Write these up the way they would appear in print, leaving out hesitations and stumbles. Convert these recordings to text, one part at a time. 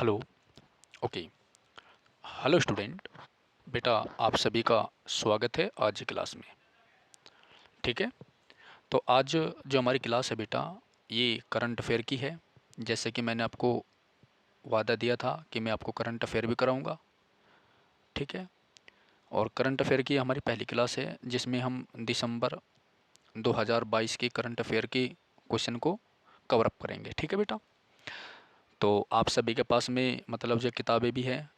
Hello. Okay. Hello student. बेटा, आप सभी का स्वागत है आज की क्लास में। ठीक है। तो आज जो हमारी क्लास है बेटा, ये करंट अफेयर की है। जैसे कि मैंने आपको वादा दिया था कि मैं आपको करंट अफेयर भी कराऊंगा। ठीक है। और करंट अफेयर की हमारी पहली क्लास है जिसमें हम दिसंबर 2022 की करंट अफेयर की क्वेश्चन को कवर अप करेंगे। ठीक है बेटा। तो आप सभी के पास में मतलब जो किताबें भी हैं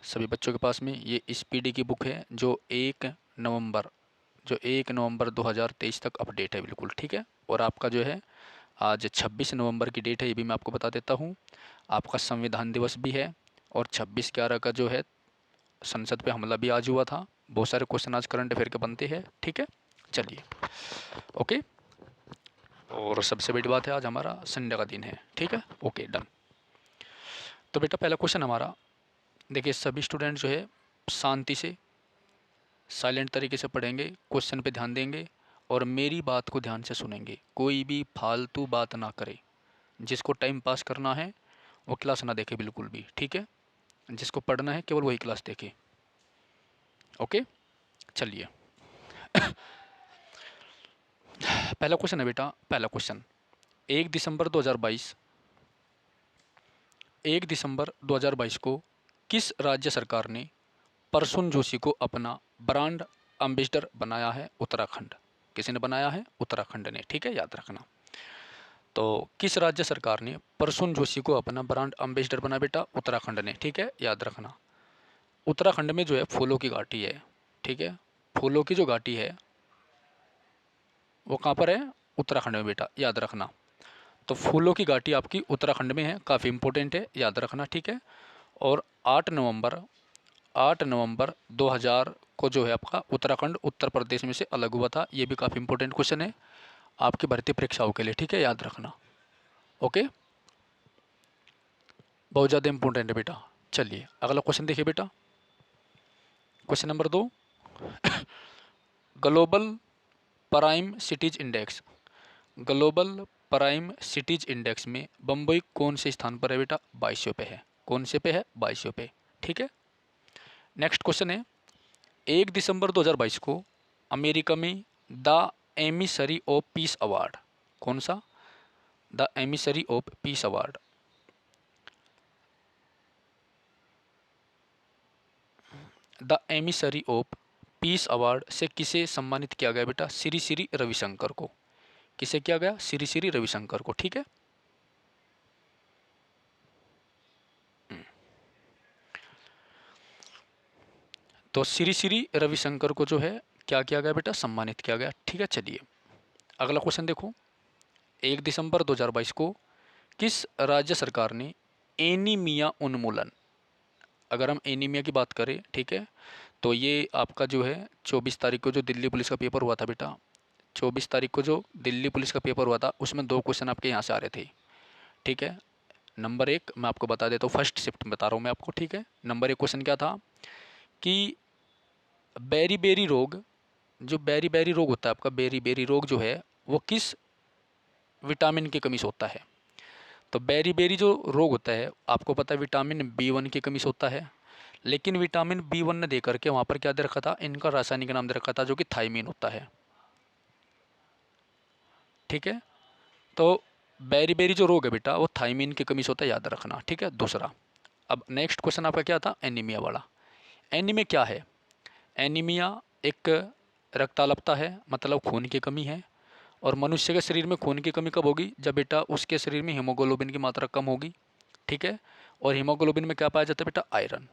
सभी बच्चों के पास में, ये स्पीडी की बुक है नवंबर जो 1 नवंबर 2023 तक अपडेट है बिल्कुल। ठीक है। और आपका जो है आज 26 नवंबर की डेट है, ये भी मैं आपको बता देता हूँ। आपका संविधान दिवस भी है और 26/11 का जो है संसद पे हमला भी आज हुआ था। बहुत सारे क्वेश्चन आज करंट अफेयर के बनते हैं। ठीक है। चलिए। ओके। और सबसे बड़ी बात है, आज हमारा संडे का दिन है। ठीक है। Okay, done. तो बेटा पहला क्वेश्चन हमारा देखिए, सभी स्टूडेंट जो है शांति से साइलेंट तरीके से पढ़ेंगे, क्वेश्चन पे ध्यान देंगे और मेरी बात को ध्यान से सुनेंगे। कोई भी फालतू बात ना करे। जिसको टाइम पास करना है वो क्लास ना देखे बिल्कुल भी। ठीक है। जिसको पढ़ना है केवल वही क्लास देखे। ओके। चलिए। पहला क्वेश्चन है बेटा, पहला क्वेश्चन। 1 दिसंबर 2022 को किस राज्य सरकार ने प्रसून जोशी को अपना ब्रांड एम्बेसडर बनाया है? उत्तराखंड। किसी ने बनाया है? उत्तराखंड ने। ठीक है, याद रखना। तो किस राज्य सरकार ने प्रसून जोशी को अपना ब्रांड एम्बेसडर बनाया बेटा? उत्तराखंड ने। ठीक है, याद रखना। उत्तराखंड में जो है फूलों की घाटी है। ठीक है। फूलों की जो घाटी है वो कहाँ पर है? उत्तराखंड में बेटा, याद रखना। तो फूलों की घाटी आपकी उत्तराखंड में है, काफ़ी इंपॉर्टेंट है, याद रखना। ठीक है। और 8 नवंबर 2000 को जो है आपका उत्तराखंड उत्तर प्रदेश में से अलग हुआ था। ये भी काफ़ी इंपॉर्टेंट क्वेश्चन है आपकी भर्ती परीक्षाओं के लिए। ठीक है, याद रखना। ओके, बहुत ज़्यादा इंपॉर्टेंट है बेटा। चलिए अगला क्वेश्चन देखिए बेटा। Question number 2। Global prime cities index. Global prime cities index में बम्बई कौन से स्थान पर है बेटा? 2200 पे है। कौन से पे है? 2200 पे। ठीक है। नेक्स्ट क्वेश्चन है, 1 दिसंबर 2022 को अमेरिका में the emissary of peace award. कौन सा? The emissary of peace award. The emissary of peace award से किसे सम्मानित किया गया बेटा? श्री श्री रविशंकर को। किसे किया गया? श्री श्री रविशंकर को। ठीक है। तो श्री श्री रविशंकर को जो है क्या किया गया बेटा? सम्मानित किया गया। ठीक है। चलिए अगला क्वेश्चन देखो। 1 दिसंबर 2022 को किस राज्य सरकार ने एनीमिया उन्मूलन, अगर हम एनीमिया की बात करें, ठीक है, तो ये आपका जो है 24 तारीख को जो दिल्ली पुलिस का पेपर हुआ था बेटा, 24 तारीख को जो दिल्ली पुलिस का पेपर हुआ था उसमें 2 क्वेश्चन आपके यहाँ से आ रहे थे। ठीक है। नंबर 1 मैं आपको बता देता हूँ, फर्स्ट शिफ्ट में बता रहा हूँ मैं आपको। ठीक है। नंबर 1 क्वेश्चन क्या था कि बेरी बेरी रोग, जो बेरी बेरी रोग होता है आपका, बेरी बेरी रोग जो है वो किस विटामिन की कमी से होता है? तो बेरी बेरी जो रोग होता है आपको पता है विटामिन B1 की कमी से होता है। लेकिन विटामिन B1 ने दे करके वहाँ पर क्या दे रखा था? इनका रासायनिक नाम दे रखा था जो कि थायमीन होता है। ठीक है। तो बेरी बेरी जो रोग है बेटा वो थायमीन की कमी से होता है, याद रखना। ठीक है। दूसरा, अब नेक्स्ट क्वेश्चन आपका क्या था? एनीमिया वाला। एनीमिया क्या है? एनीमिया एक रक्ताल्पता है, मतलब खून की कमी है। और मनुष्य के शरीर में खून की कमी कब होगी? जब बेटा उसके शरीर में हीमोग्लोबिन की मात्रा कम होगी। ठीक है। और हीमोग्लोबिन में क्या पाया जाता है बेटा? आयरन।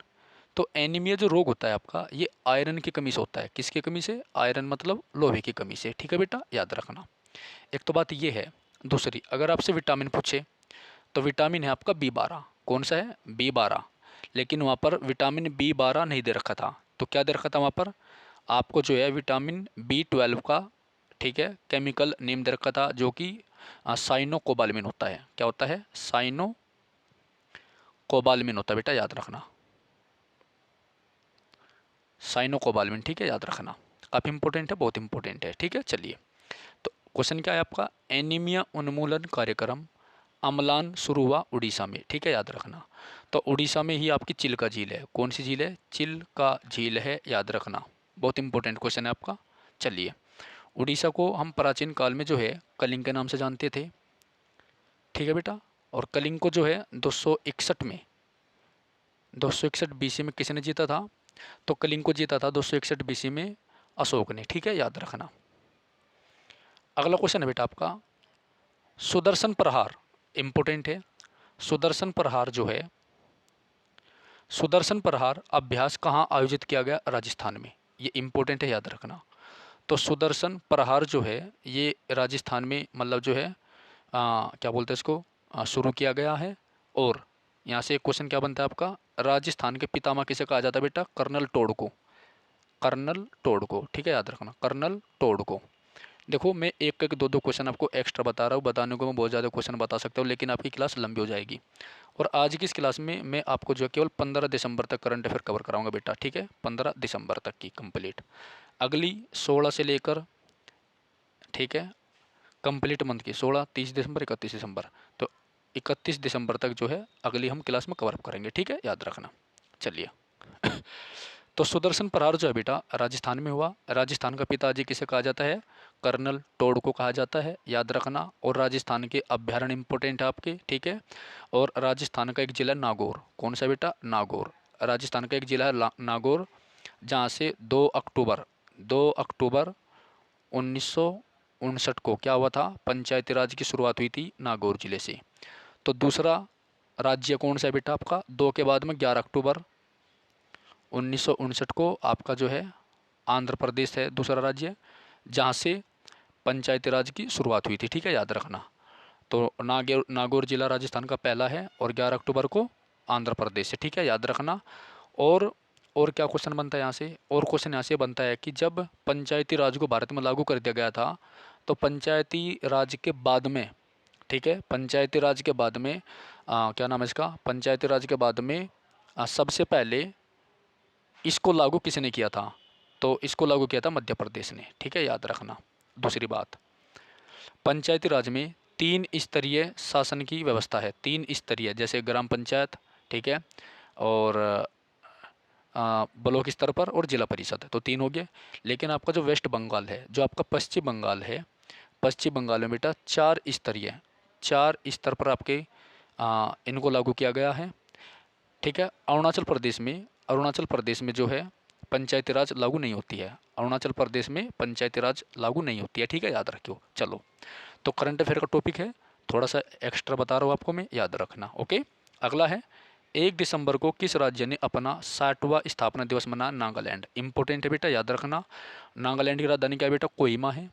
तो एनीमिया जो रोग होता है आपका ये आयरन की कमी से होता है। किसकी कमी से? आयरन मतलब लोहे की कमी से। ठीक है बेटा, याद रखना। एक तो बात ये है। दूसरी, अगर आपसे विटामिन पूछे तो विटामिन है आपका B12। कौन सा है? B12। लेकिन वहाँ पर विटामिन B12 नहीं दे रखा था, तो क्या दे रखा था वहाँ पर? आपको जो है विटामिन B12 का, ठीक है, केमिकल नेम दे रखा था जो कि साइनोकोबाल्मिन होता है। क्या होता है? साइनोकोबाल्मिन होता है बेटा, याद रखना। साइनोकोबाल्मिन। ठीक है, याद रखना। काफ़ी इंपॉर्टेंट है, बहुत इंपॉर्टेंट है। ठीक है। चलिए, तो क्वेश्चन क्या है आपका? एनीमिया उन्मूलन कार्यक्रम अम्लान शुरू हुआ उड़ीसा में। ठीक है, याद रखना। तो उड़ीसा में ही आपकी चिल्का झील है। कौन सी झील है? चिल्का झील है, याद रखना, बहुत इंपॉर्टेंट क्वेश्चन है आपका। चलिए, उड़ीसा को हम प्राचीन काल में जो है कलिंग के नाम से जानते थे, ठीक है बेटा। और कलिंग को जो है 261 बीसी में किसने जीता था? तो कलिंग को जीता था 261 बीसी में अशोक ने, ठीक है, याद रखना। अगला क्वेश्चन है बेटा आपका सुदर्शन प्रहार, इंपॉर्टेंट है। सुदर्शन प्रहार जो है, सुदर्शन प्रहार अभ्यास कहाँ आयोजित किया गया? राजस्थान में। ये इंपॉर्टेंट है, याद रखना। तो सुदर्शन प्रहार जो है ये राजस्थान में मतलब जो है क्या बोलते हैं इसको, शुरू किया गया है। और यहाँ से एक क्वेश्चन क्या बनता है आपका, राजस्थान के पितामह किसे कहा जाता है बेटा? कर्नल टोड को, कर्नल टोड को, ठीक है, याद रखना, कर्नल टोड को। देखो मैं एक एक दो दो क्वेश्चन आपको एक्स्ट्रा बता रहा हूँ, बताने को मैं बहुत ज़्यादा क्वेश्चन बता सकता हूँ, लेकिन आपकी क्लास लंबी हो जाएगी। और आज की इस क्लास में मैं आपको जो है केवल 15 दिसंबर तक करंट अफेयर कवर कराऊंगा बेटा, ठीक है, 15 दिसंबर तक की कंप्लीट। अगली 16 से लेकर, ठीक है, कंप्लीट मंथ की 16, 30 दिसंबर, 31 दिसंबर, तो 31 दिसंबर तक जो है अगली हम क्लास में कवर अप करेंगे, ठीक है, याद रखना। चलिए तो सुदर्शन प्रहार जो है बेटा राजस्थान में हुआ। राजस्थान का पिताजी किसे कहा जाता है? कर्नल टोड को कहा जाता है, याद रखना। और राजस्थान के अभ्यारण्य इंपॉर्टेंट है आपके, ठीक है। और राजस्थान का एक जिला नागौर, कौन सा बेटा? नागौर। राजस्थान का एक जिला है नागौर, जहाँ से 2 अक्टूबर 1959 को क्या हुआ था? पंचायती राज की शुरुआत हुई थी नागौर जिले से। तो दूसरा राज्य कौन सा है बेटा आपका? 2 के बाद में 11 अक्टूबर 1959 को आपका जो है आंध्र प्रदेश है दूसरा राज्य, जहाँ से पंचायती राज की शुरुआत हुई थी, ठीक है, याद रखना। तो नागौर जिला राजस्थान का पहला है और 11 अक्टूबर को आंध्र प्रदेश से, ठीक है, याद रखना। और क्या क्वेश्चन बनता है यहाँ से? और क्वेश्चन यहाँ से बनता है कि जब पंचायती राज को भारत में लागू कर दिया गया था, तो पंचायती राज के बाद में, ठीक है, पंचायती राज के बाद में क्या नाम है इसका, पंचायती राज के बाद में सबसे पहले इसको लागू किसने किया था? तो इसको लागू किया था मध्य प्रदेश ने, ठीक है, याद रखना। दूसरी बात, पंचायती राज में 3 स्तरीय शासन की व्यवस्था है, 3 स्तरीय, जैसे ग्राम पंचायत, ठीक है, और ब्लॉक स्तर पर और जिला परिषद, तो 3 हो गए। लेकिन आपका जो वेस्ट बंगाल है, जो आपका पश्चिम बंगाल है, पश्चिम बंगाल में बेटा 4 स्तरीय, 4 स्तर पर आपके इनको लागू किया गया है, ठीक है। अरुणाचल प्रदेश में जो है पंचायती राज लागू नहीं होती है, अरुणाचल प्रदेश में पंचायती राज लागू नहीं होती है, ठीक है, याद रखियो। चलो, तो करंट अफेयर का टॉपिक है, थोड़ा सा एक्स्ट्रा बता रहा हूँ आपको मैं, याद रखना, ओके। अगला है 1 दिसंबर को किस राज्य ने अपना 60वां स्थापना दिवस मनाया? नागालैंड। इंपॉर्टेंट है बेटा, याद रखना। नागालैंड की राजधानी क्या है बेटा? कोहिमा है।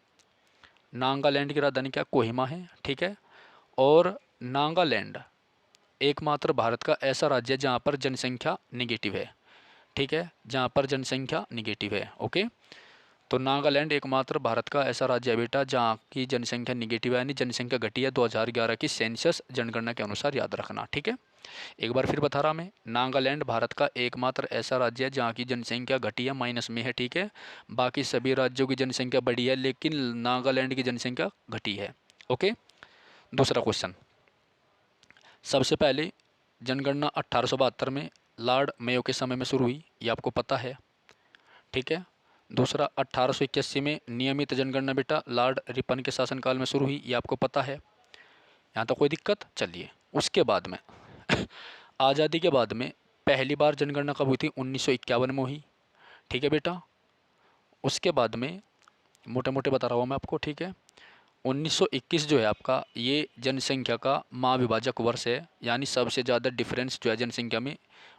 नागालैंड की राजधानी क्या? कोहिमा है, ठीक है। और नागालैंड एकमात्र भारत का ऐसा राज्य है जहाँ पर जनसंख्या निगेटिव है, ठीक है, जहाँ पर जनसंख्या निगेटिव है, ओके। तो नागालैंड एकमात्र भारत का ऐसा राज्य है बेटा जहाँ की जनसंख्या निगेटिव है, यानी जनसंख्या घटी है 2011 की सेंसस जनगणना के अनुसार, याद रखना, ठीक है। एक बार फिर बता रहा मैं, नागालैंड भारत का एकमात्र ऐसा राज्य है जहाँ की जनसंख्या घटी है, माइनस में है, ठीक है। बाकी सभी राज्यों की जनसंख्या बढ़ी है, लेकिन नागालैंड की जनसंख्या घटी है, ओके। दूसरा क्वेश्चन, सबसे पहले जनगणना 1872 में लॉर्ड मेयो के समय में शुरू हुई, ये आपको पता है, ठीक है। दूसरा 1881 में नियमित जनगणना बेटा लॉर्ड रिपन के शासनकाल में शुरू हुई, ये आपको पता है, यहाँ तो कोई दिक्कत। चलिए, उसके बाद में आज़ादी के बाद में पहली बार जनगणना कब हुई थी? 1951 में हुई, ठीक है बेटा। उसके बाद में मोटे मोटे बता रहा हूँ मैं आपको, ठीक है। 1921 जो है आपका ये जनसंख्या का महाविभाजक वर्ष है, यानी सबसे ज़्यादा डिफरेंस जो है जनसंख्या में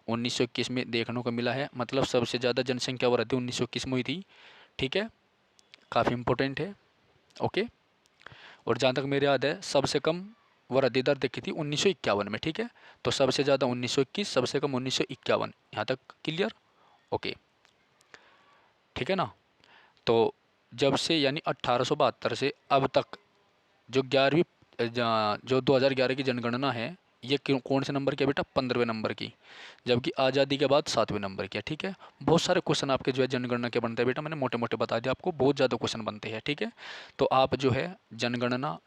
1921 में देखने को मिला है, मतलब सबसे ज़्यादा जनसंख्या वृद्धि 1921 में हुई थी, ठीक है, काफ़ी इंपॉर्टेंट है, ओके। और जहाँ तक मेरे याद है सबसे कम वृद्धि दर देखी थी 1951 में, ठीक है। तो सबसे ज़्यादा 1921, सबसे कम 1951, यहाँ तक क्लियर, ओके, ठीक है ना। तो जब से यानी 1872 से अब तक जो 11वीं जो 2011 की जनगणना है, ये कौन से नंबर की है बेटा? 15वें नंबर की, जबकि आज़ादी के बाद 7वें नंबर की है, ठीक है। बहुत सारे क्वेश्चन आपके जो है जनगणना के बनते हैं बेटा, मैंने मोटे मोटे बता दिया आपको, बहुत ज़्यादा क्वेश्चन बनते हैं, ठीक है। तो आप जो है जनगणना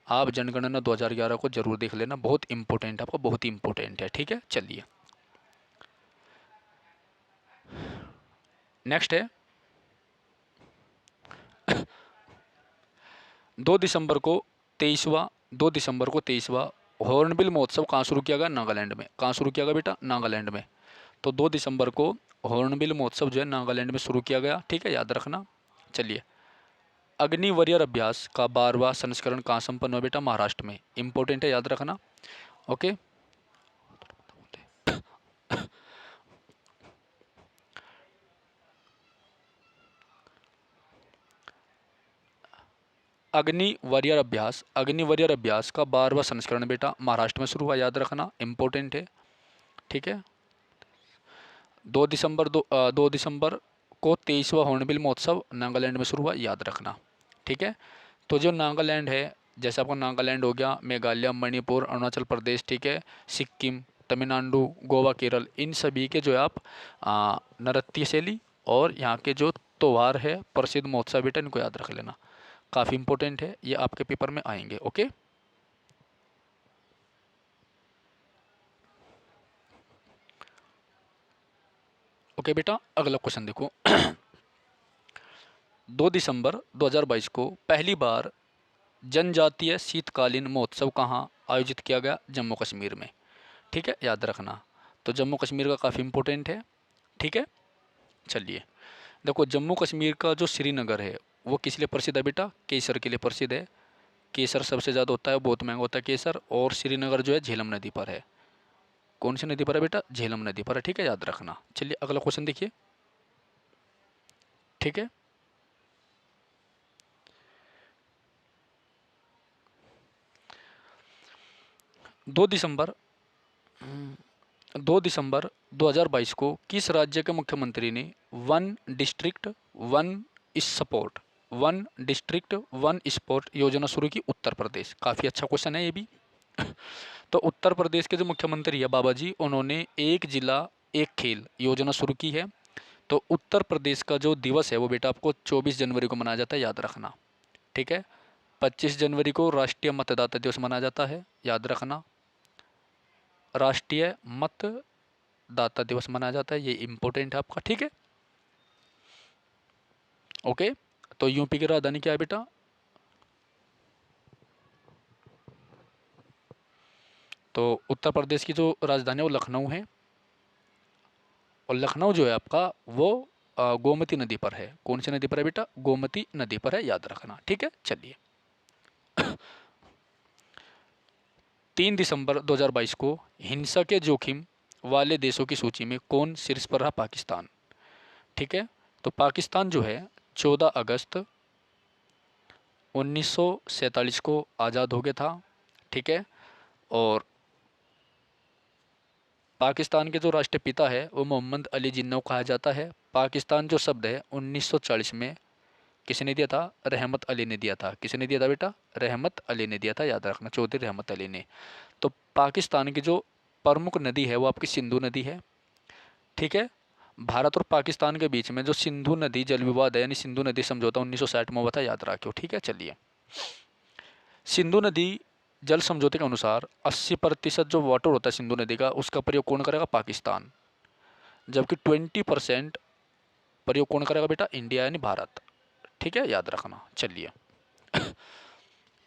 आप जनगणना 2011 को जरूर देख लेना, बहुत इंपॉर्टेंट है आपका, बहुत ही इंपॉर्टेंट है। ठीक है, चलिए नेक्स्ट है 2 दिसंबर को 23वां हॉर्नबिल महोत्सव कहाँ शुरू किया गया? नागालैंड में। कहाँ शुरू किया गया बेटा? नागालैंड में। तो 2 दिसंबर को हॉर्नबिल महोत्सव जो है नागालैंड में शुरू किया गया। ठीक है, याद रखना। चलिए, अग्नि वॉरियर अभ्यास का 12वां संस्करण कहाँ संपन्न हुआ बेटा? महाराष्ट्र में। इंपॉर्टेंट है, याद रखना। ओके, अग्नि वॉरियर अभ्यास का 12वां संस्करण बेटा महाराष्ट्र में शुरू हुआ, याद रखना, इंपॉर्टेंट है। ठीक है, 2 दिसंबर को 23वां हॉर्नबिल महोत्सव नागालैंड में शुरू हुआ, याद रखना। ठीक है, तो जो नागालैंड है, जैसे आपका नागालैंड हो गया, मेघालय, मणिपुर, अरुणाचल प्रदेश, ठीक है, सिक्किम, तमिलनाडु, गोवा, केरल, इन सभी के जो है आप नृत्य शैली और यहाँ के जो त्यौहार है, प्रसिद्ध महोत्सव बेटा, इनको याद रख लेना, काफ़ी इंपॉर्टेंट है, ये आपके पेपर में आएंगे। ओके, ओके बेटा, अगला क्वेश्चन देखो। 2 दिसंबर 2022 को पहली बार जनजातीय शीतकालीन महोत्सव कहाँ आयोजित किया गया? जम्मू कश्मीर में। ठीक है, याद रखना। तो जम्मू कश्मीर का काफ़ी इंपॉर्टेंट है। ठीक है, चलिए देखो, जम्मू कश्मीर का जो श्रीनगर है वो किस लिए प्रसिद्ध है बेटा? केसर के लिए प्रसिद्ध है। केसर सबसे ज़्यादा होता है, बहुत महंगा होता है केसर। और श्रीनगर जो है झेलम नदी पर है। कौन सी नदी पर है बेटा? झेलम नदी पर है। ठीक है, याद रखना। चलिए अगला क्वेश्चन देखिए। ठीक है, 2 दिसंबर 2022 को किस राज्य के मुख्यमंत्री ने one spot one district one spot योजना शुरू की? उत्तर प्रदेश। काफ़ी अच्छा क्वेश्चन है ये भी। तो उत्तर प्रदेश के जो मुख्यमंत्री है बाबा जी, उन्होंने एक जिला एक खेल योजना शुरू की है। तो उत्तर प्रदेश का जो दिवस है वो बेटा आपको 24 जनवरी को मनाया जाता है, याद रखना। ठीक है, 25 जनवरी को राष्ट्रीय मतदाता दिवस मनाया जाता है, याद रखना। राष्ट्रीय मतदाता दिवस मनाया जाता है, ये इंपॉर्टेंट है आपका। ठीक है, ओके। तो यूपी की राजधानी क्या है बेटा? तो उत्तर प्रदेश की जो राजधानी है वो लखनऊ है। और लखनऊ जो है आपका वो गोमती नदी पर है। कौन सी नदी पर है बेटा? गोमती नदी पर है, याद रखना। ठीक है, चलिए 3 दिसंबर 2022 को हिंसा के जोखिम वाले देशों की सूची में कौन शीर्ष पर रहा? पाकिस्तान। ठीक है, तो पाकिस्तान जो है 14 अगस्त 1947 को आज़ाद हो गया था। ठीक है, और पाकिस्तान के जो राष्ट्रपिता है वो मोहम्मद अली जिन्ना कहा जाता है। पाकिस्तान जो शब्द है 1940 में किसने दिया था? रहमत अली ने दिया था। किसने दिया था बेटा? रहमत अली ने दिया था, याद रखना, चौधरी रहमत अली ने। तो पाकिस्तान की जो प्रमुख नदी है वो आपकी सिंधु नदी है। ठीक है, भारत और पाकिस्तान के बीच में जो सिंधु नदी जल विवाद है, यानी सिंधु नदी समझौता 1960 में हुआ था, याद रखियो। ठीक है, चलिए सिंधु नदी जल समझौते के अनुसार 80% जो वाटर होता है सिंधु नदी का, उसका प्रयोग कौन करेगा? पाकिस्तान। जबकि 20% प्रयोग कौन करेगा बेटा? इंडिया यानी भारत। ठीक है, याद रखना। चलिए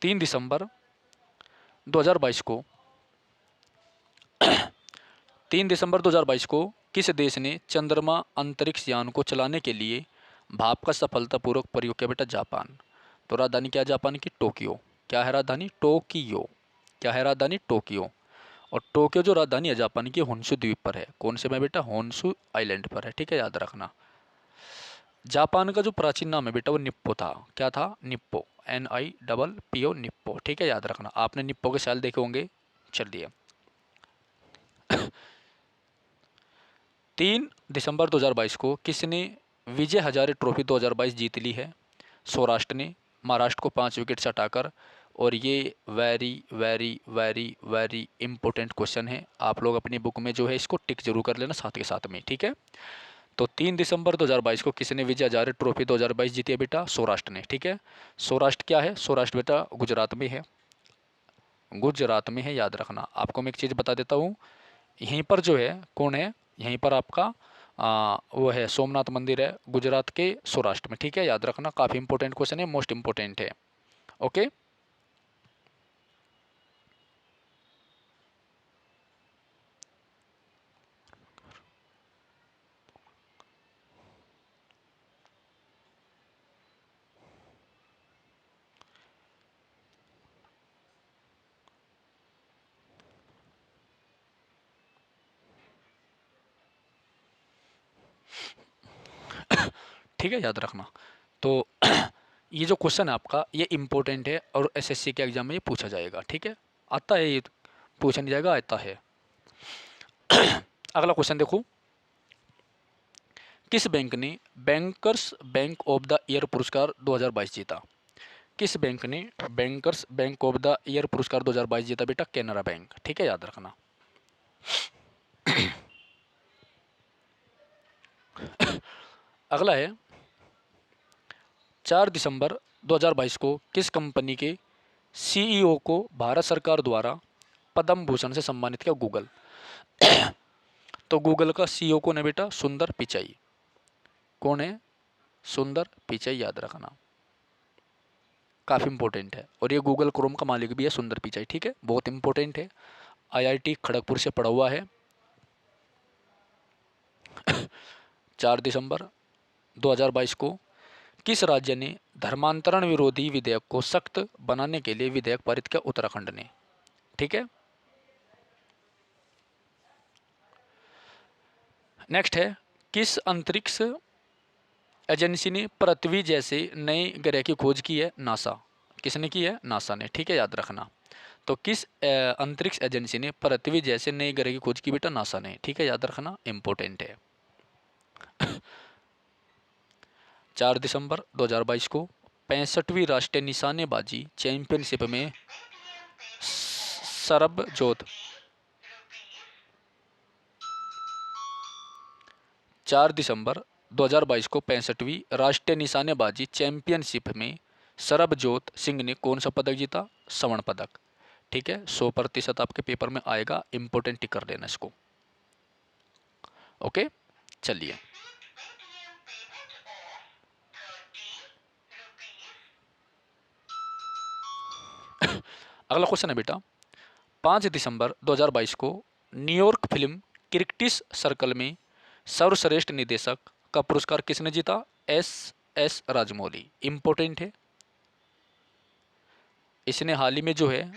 3 दिसंबर 2022 को 3 दिसंबर 2022 को किस देश ने चंद्रमा अंतरिक्ष यान को चलाने के लिए भाप का सफलतापूर्वक प्रयोग किया बेटा? जापान। तो राजधानी क्या है जापान की? टोक्यो। क्या है राजधानी? टोक्यो। क्या है राजधानी? टोक्यो। और टोक्यो जो राजधानी है जापान की, होन्शु द्वीप पर है। कौन से में बेटा? होन्शु आइलैंड पर है। ठीक है, याद रखना। जापान का जो प्राचीन नाम है बेटा वो निप्पो था। क्या था? Nippon, NIPPO, Nippon. ठीक है, याद रखना। आपने निप्पो के साल देखे होंगे। चलिए 3 दिसंबर 2022 को किसने विजय हजारे ट्रॉफी 2022 जीत ली है? सौराष्ट्र ने महाराष्ट्र को 5 विकेट से हटाकर। और ये very very very very important question है, आप लोग अपनी बुक में जो है इसको टिक जरूर कर लेना साथ के साथ में। ठीक है, तो 3 दिसंबर 2022 को किसने विजय हजारे ट्रॉफी 2022 जीती है बेटा? सौराष्ट्र ने। ठीक है, सौराष्ट्र क्या है? सौराष्ट्र बेटा गुजरात में है। गुजरात में है, याद रखना। आपको मैं एक चीज़ बता देता हूँ, यहीं पर जो है कौन है, यहीं पर आपका वो है सोमनाथ मंदिर है गुजरात के सौराष्ट्र में, ठीक है, याद रखना। काफ़ी इंपॉर्टेंट क्वेश्चन है, मोस्ट इंपॉर्टेंट है। ओके, ठीक है, याद रखना। तो ये जो क्वेश्चन है आपका, ये इंपॉर्टेंट है और एसएससी के एग्जाम में ये पूछा जाएगा, ठीक है, आता है, ये पूछा नहीं जाएगा, आता है। अगला क्वेश्चन देखो, किस बैंक ने bankers bank of the year पुरस्कार 2022 जीता? किस बैंक ने bankers bank of the year पुरस्कार 2022 जीता? बेटा कैनरा बैंक, ठीक है, याद रखना। अगला है, 4 दिसंबर 2022 को किस कंपनी के सीईओ को भारत सरकार द्वारा पद्म भूषण से सम्मानित किया? गूगल। तो गूगल का सीईओ कौन है बेटा? सुंदर पिचाई। कौन है? सुंदर पिचाई, याद रखना, काफ़ी इंपॉर्टेंट है। और ये गूगल क्रोम का मालिक भी है सुंदर पिचाई, ठीक है, बहुत इंपॉर्टेंट है, आईआईटी खड़गपुर से पढ़ा हुआ है। 4 दिसंबर 2022 को किस राज्य ने धर्मांतरण विरोधी विधेयक को सख्त बनाने के लिए विधेयक पारित किया? उत्तराखंड ने, ठीक है। नेक्स्ट है, किस अंतरिक्ष एजेंसी ने पृथ्वी जैसे नए ग्रह की खोज की है? नासा। किसने की है? नासा ने, ठीक है, याद रखना। तो किस अंतरिक्ष एजेंसी ने पृथ्वी जैसे नए ग्रह की खोज की? बेटा नासा ने, ठीक है, याद रखना, इंपॉर्टेंट है। 4 दिसंबर 2022 को 65वीं राष्ट्रीय निशानेबाजी चैंपियनशिप में सरबजोत 4 दिसंबर 2022 को 65वीं राष्ट्रीय निशानेबाजी चैंपियनशिप में सरबजोत सिंह ने कौन सा पदक जीता? स्वर्ण पदक, ठीक है, 100% आपके पेपर में आएगा, इंपॉर्टेंट टिक कर देना इसको। ओके, चलिए, अगला क्वेश्चन है बेटा, 5 दिसंबर 2022 को न्यूयॉर्क फिल्म क्रिटिक्स सर्कल में सर्वश्रेष्ठ निदेशक का पुरस्कार किसने जीता? एस राजमौली, इंपॉर्टेंट है। इसने हाल ही में जो है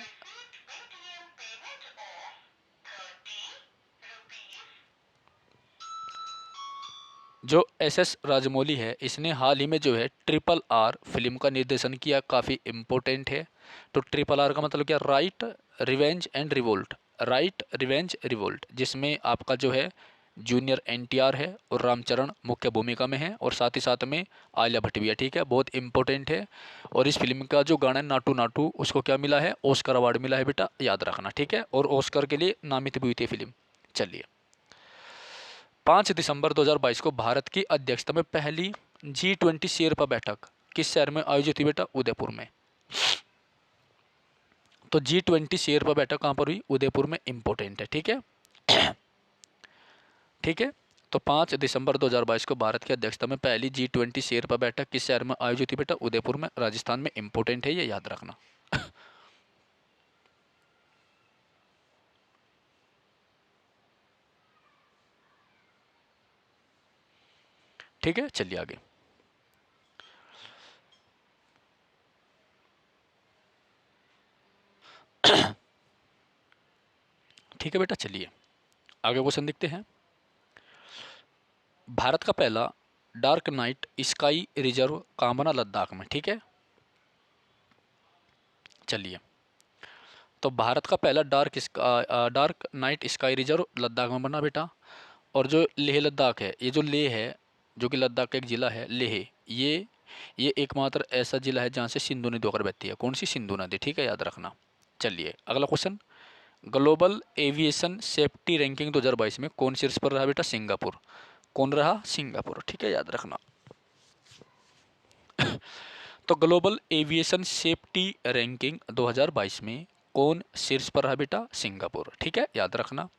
जो एस राजमौली है, इसने हाल ही में जो है RRR फिल्म का निर्देशन किया, काफ़ी इंपॉर्टेंट है। तो RRR का मतलब क्या? Right revenge and revolt, right revenge revolt, जिसमें आपका जो है जूनियर NTR है और रामचरण मुख्य भूमिका में है, और साथ ही साथ में आलिया भट्ट भी है, ठीक है, बहुत इंपॉर्टेंट है। और इस फिल्म का जो गाना है नाटू नाटू, उसको क्या मिला है? ऑस्कर अवार्ड मिला है बेटा, याद रखना, ठीक है, और ऑस्कर के लिए नामित भी हुई थी फिल्म। चलिए, 5 दिसंबर 2022 को भारत की अध्यक्षता में पहली G20 शेरपा बैठक किस शहर में आयोजित हुई? बेटा उदयपुर में। तो G20 शेरपा बैठक कहाँ पर हुई? उदयपुर में, इंपॉर्टेंट है, ठीक है। ठीक है, तो 5 दिसंबर 2022 को भारत की अध्यक्षता में पहली G20 शेरपा बैठक किस शहर में आयोजित हुई? बेटा उदयपुर में, राजस्थान में, इंपॉर्टेंट है, ये याद रखना। ठीक है, चलिए आगे। ठीक है बेटा, चलिए आगे क्वेश्चन देखते हैं। भारत का पहला डार्क नाइट स्काई रिजर्व कहाँ बना? लद्दाख में, ठीक है। चलिए, तो भारत का पहला dark night sky reserve Ladakh में बना बेटा। और जो लेह लद्दाख है, ये जो लेह है, जो कि लद्दाख का एक ज़िला है लेह, ये एकमात्र ऐसा ज़िला है जहाँ से सिंधु नदी होकर बहती है। कौन सी? सिंधु नदी, ठीक है, याद रखना। चलिए अगला question, global aviation safety ranking 2022 में कौन शीर्ष पर रहा? बेटा सिंगापुर। कौन रहा? सिंगापुर, ठीक है, याद रखना। तो ग्लोबल एविएशन सेफ्टी रैंकिंग 2022 में कौन शीर्ष पर है बेटा? सिंगापुर। ठीक है, याद रखना।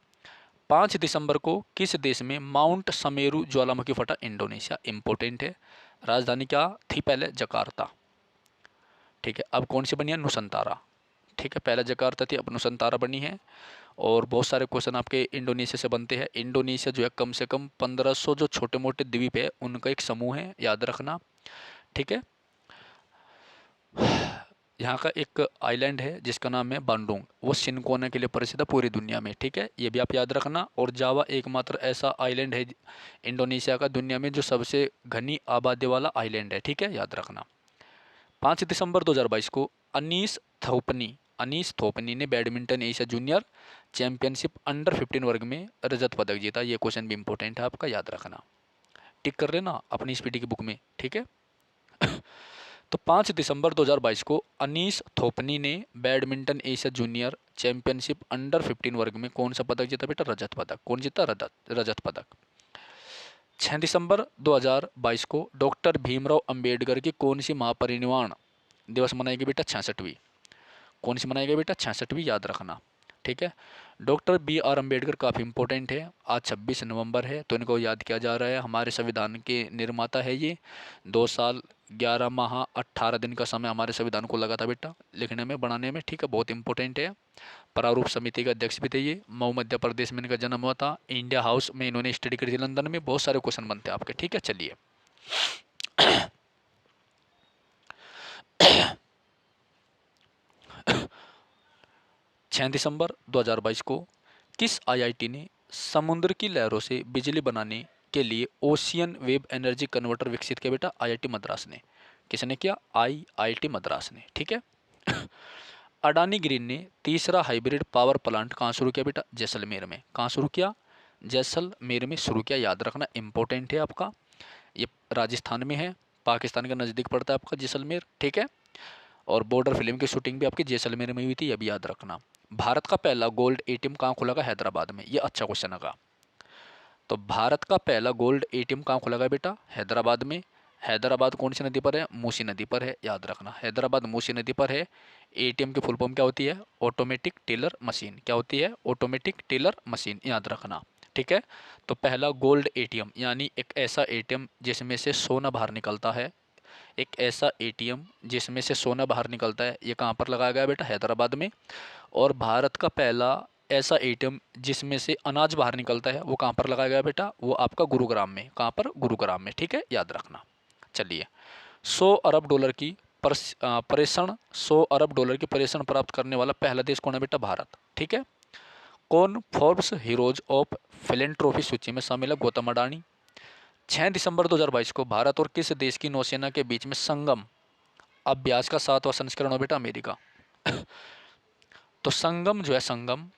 5 दिसंबर को किस देश में माउंट समेरू ज्वालामुखी फटा? इंडोनेशिया। इंपॉर्टेंट है। राजधानी क्या थी पहले? जकार्ता। ठीक है, अब कौन सी बनी है? नुसंतारा। ठीक है, पहले जकार्ता थी, अब नुसंतारा बनी है। और बहुत सारे क्वेश्चन आपके इंडोनेशिया से बनते हैं। इंडोनेशिया जो है कम से कम 1500 जो छोटे मोटे द्वीप है उनका एक समूह है, याद रखना। ठीक है, यहाँ का एक आइलैंड है जिसका नाम है बांडुंग, वो सिनकोना के लिए प्रसिद्ध है पूरी दुनिया में। ठीक है, ये भी आप याद रखना। और जावा एकमात्र ऐसा आइलैंड है इंडोनेशिया का दुनिया में जो सबसे घनी आबादी वाला आइलैंड है। ठीक है, याद रखना। 5 दिसंबर 2022 को अनीस थोपनी ने badminton Asia junior championship under 15 वर्ग में रजत पदक जीता। ये क्वेश्चन भी इंपॉर्टेंट है आपका, याद रखना। टिक कर लेना अपनी स्पीडी की बुक में। ठीक है, तो 5 दिसंबर 2022 को अनीस थोपनी ने badminton Asia junior championship under 15 वर्ग में कौन सा पदक जीता बेटा? रजत पदक। कौन जीता? रजत पदक। 6 दिसंबर 2022 को डॉक्टर भीमराव अंबेडकर की कौन सी महापरिनिर्वाण दिवस मनाएगी बेटा? 66वीं। कौन सी मनाएगी बेटा? 66वीं, याद रखना। ठीक है, डॉक्टर बी आर अम्बेडकर काफ़ी इंपॉर्टेंट है। आज 26 नवंबर है तो इनको याद किया जा रहा है। हमारे संविधान के निर्माता है ये। 2 साल 11 माह 18 दिन का समय हमारे संविधान को लगा था बेटा लिखने में, बनाने में। ठीक है, बहुत इंपॉर्टेंट है। प्रारूप समिति के अध्यक्ष भी थे ये। मऊ मध्य प्रदेश में इनका जन्म हुआ था। इंडिया हाउस में इन्होंने स्टडी करी थी लंदन में। बहुत सारे क्वेश्चन बनते हैं आपके। ठीक है, चलिए। 6 दिसंबर 2022 को किस आईआईटी ने समुद्र की लहरों से बिजली बनाने के लिए ओशियन वेव एनर्जी कन्वर्टर विकसित किया बेटा? आईआईटी मद्रास ने। किसने किया? आईआईटी मद्रास ने। ठीक है। अडानी ग्रीन ने तीसरा हाइब्रिड पावर प्लांट कहाँ शुरू किया बेटा? जैसलमेर में। कहाँ शुरू किया? जैसलमेर में शुरू किया, याद रखना। इंपॉर्टेंट है आपका। ये राजस्थान में है, पाकिस्तान के नज़दीक पड़ता है आपका जैसलमेर। ठीक है, और बॉर्डर फिल्म की शूटिंग भी आपकी जैसलमेर में हुई थी, यह भी याद रखना। भारत का पहला गोल्ड एटीएम कहाँ खुला था? हैदराबाद में। ये अच्छा क्वेश्चन है। तो भारत का पहला गोल्ड एटीएम कहाँ खुला था बेटा? हैदराबाद में। हैदराबाद कौन सी नदी पर है? मूसी नदी पर है, याद रखना। हैदराबाद मूसी नदी पर है। एटीएम की फुल फॉर्म क्या होती है? Automatic teller machine. क्या होती है? ऑटोमेटिक टेलर मशीन, याद रखना। ठीक है, तो पहला गोल्ड एटीएम यानी एक ऐसा एटीएम जिसमें से सोना बाहर निकलता है। एक ऐसा एटीएम जिसमें से सोना बाहर निकलता है, ये कहाँ पर लगाया गया बेटा? हैदराबाद में। और भारत का पहला ऐसा एटीएम जिसमें से अनाज बाहर निकलता है, वो कहाँ पर लगाया गया बेटा? वो आपका गुरुग्राम में। कहाँ पर? गुरुग्राम में। ठीक है, याद रखना। चलिए, 100 अरब डॉलर की प्रेषण 100 अरब डॉलर की प्रेषण प्राप्त करने वाला पहला देश कौन है बेटा? भारत। ठीक है, कौन फोर्ब्स हीरोज ऑफ फिलेंट्रोफी सूची में शामिल है? गौतम अडानी। 6 दिसंबर 2022 को भारत और किस देश की नौसेना के बीच में संगम अभ्यास का 7वां संस्करण हो बेटा? अमेरिका। तो संगम जो है, संगम